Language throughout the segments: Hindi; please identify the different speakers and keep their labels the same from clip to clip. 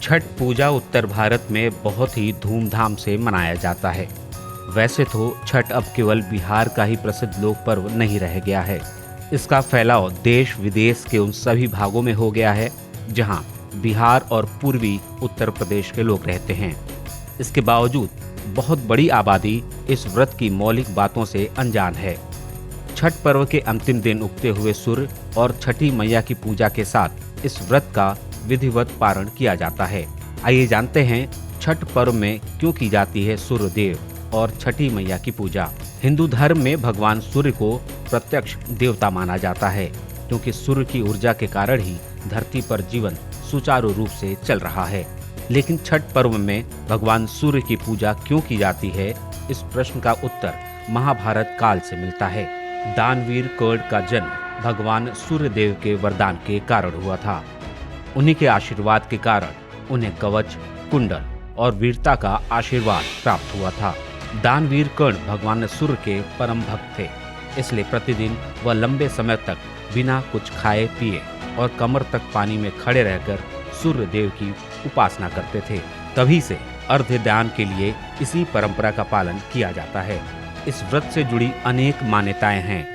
Speaker 1: छठ पूजा उत्तर भारत में बहुत ही धूमधाम से मनाया जाता है। वैसे तो छठ अब केवल बिहार का ही प्रसिद्ध लोक पर्व नहीं रह गया है। इसका फैलाव देश विदेश के उन सभी भागों में हो गया है जहां बिहार और पूर्वी उत्तर प्रदेश के लोग रहते हैं। इसके बावजूद बहुत बड़ी आबादी इस व्रत की मौलिक बातों से अनजान है। छठ पर्व के अंतिम दिन उगते हुए सूर्य और छठी मैया की पूजा के साथ इस व्रत का विधिवत पारण किया जाता है। आइए जानते हैं छठ पर्व में क्यों की जाती है सूर्य देव और छठी मैया की पूजा। हिंदू धर्म में भगवान सूर्य को प्रत्यक्ष देवता माना जाता है क्योंकि सूर्य की ऊर्जा के कारण ही धरती पर जीवन सुचारू रूप से चल रहा है। लेकिन छठ पर्व में भगवान सूर्य की पूजा क्यों की जाती है, इस प्रश्न का उत्तर महाभारत काल से मिलता है। दानवीर कर्ण का जन्म भगवान सूर्य देव के वरदान के कारण हुआ था। उन्हीं के आशीर्वाद के कारण उन्हें कवच, कुंडल और वीरता का आशीर्वाद प्राप्त हुआ था। दानवीर कर्ण भगवान सूर्य के परम भक्त थे, इसलिए प्रतिदिन वह लंबे समय तक बिना कुछ खाए पिए और कमर तक पानी में खड़े रहकर सूर्य देव की उपासना करते थे। तभी से अर्घ्य दान के लिए इसी परंपरा का पालन किया जाता है। इस व्रत से जुड़ी अनेक मान्यताएं हैं।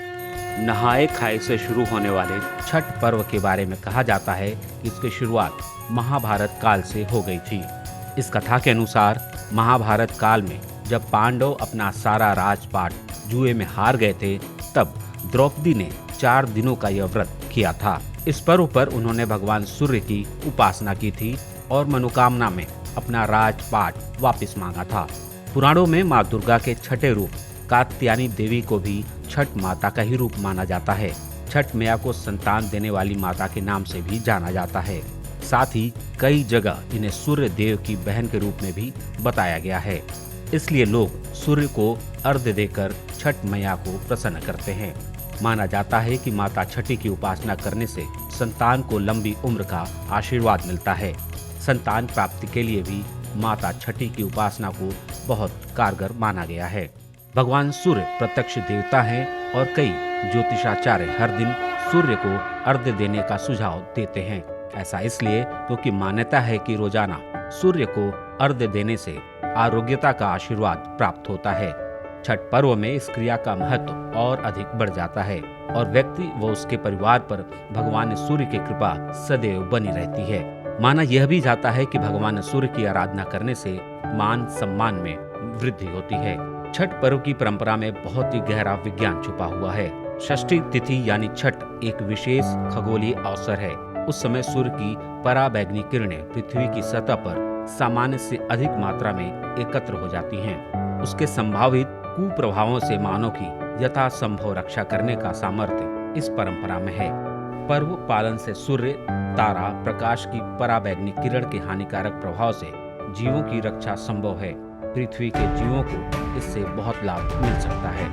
Speaker 1: नहाए खाए से शुरू होने वाले छठ पर्व के बारे में कहा जाता है कि इसकी शुरुआत महाभारत काल से हो गई थी। इस कथा के अनुसार महाभारत काल में जब पांडव अपना सारा राजपाट जुए में हार गए थे, तब द्रौपदी ने 4 दिनों का यह व्रत किया था। इस पर्व पर उन्होंने भगवान सूर्य की उपासना की थी और मनोकामना में अपना राजपाट वापस मांगा था। पुराणों में माँ दुर्गा के छठे रूप कात्यायनी देवी को भी छठ माता का ही रूप माना जाता है। छठ मैया को संतान देने वाली माता के नाम से भी जाना जाता है। साथ ही कई जगह इन्हें सूर्य देव की बहन के रूप में भी बताया गया है। इसलिए लोग सूर्य को अर्घ्य देकर छठ मैया को प्रसन्न करते हैं। माना जाता है कि माता छठी की उपासना करने से संतान को लंबी उम्र का आशीर्वाद मिलता है। संतान प्राप्ति के लिए भी माता छठी की उपासना को बहुत कारगर माना गया है। भगवान सूर्य प्रत्यक्ष देवता हैं और कई ज्योतिषाचार्य हर दिन सूर्य को अर्घ्य देने का सुझाव देते हैं। ऐसा इसलिए क्योंकि मान्यता है कि रोजाना सूर्य को अर्घ्य देने से आरोग्यता का आशीर्वाद प्राप्त होता है। छठ पर्व में इस क्रिया का महत्व और अधिक बढ़ जाता है और व्यक्ति व उसके परिवार पर भगवान सूर्य की कृपा सदैव बनी रहती है। माना यह भी जाता है कि भगवान सूर्य की आराधना करने से मान सम्मान में वृद्धि होती है। छठ पर्व की परंपरा में बहुत ही गहरा विज्ञान छुपा हुआ है। षष्ठी तिथि यानी छठ एक विशेष खगोलीय अवसर है। उस समय सूर्य की पराबैंगनी किरणें पृथ्वी की सतह पर सामान्य से अधिक मात्रा में एकत्र हो जाती हैं। उसके संभावित कुप्रभावों से मानव की यथासंभव रक्षा करने का सामर्थ्य इस परंपरा में है। पर्व पालन से सूर्य, तारा, प्रकाश की पराबैंगनी किरण के हानिकारक प्रभाव से जीवों की रक्षा संभव है। पृथ्वी के जीवों को इससे बहुत लाभ मिल सकता है।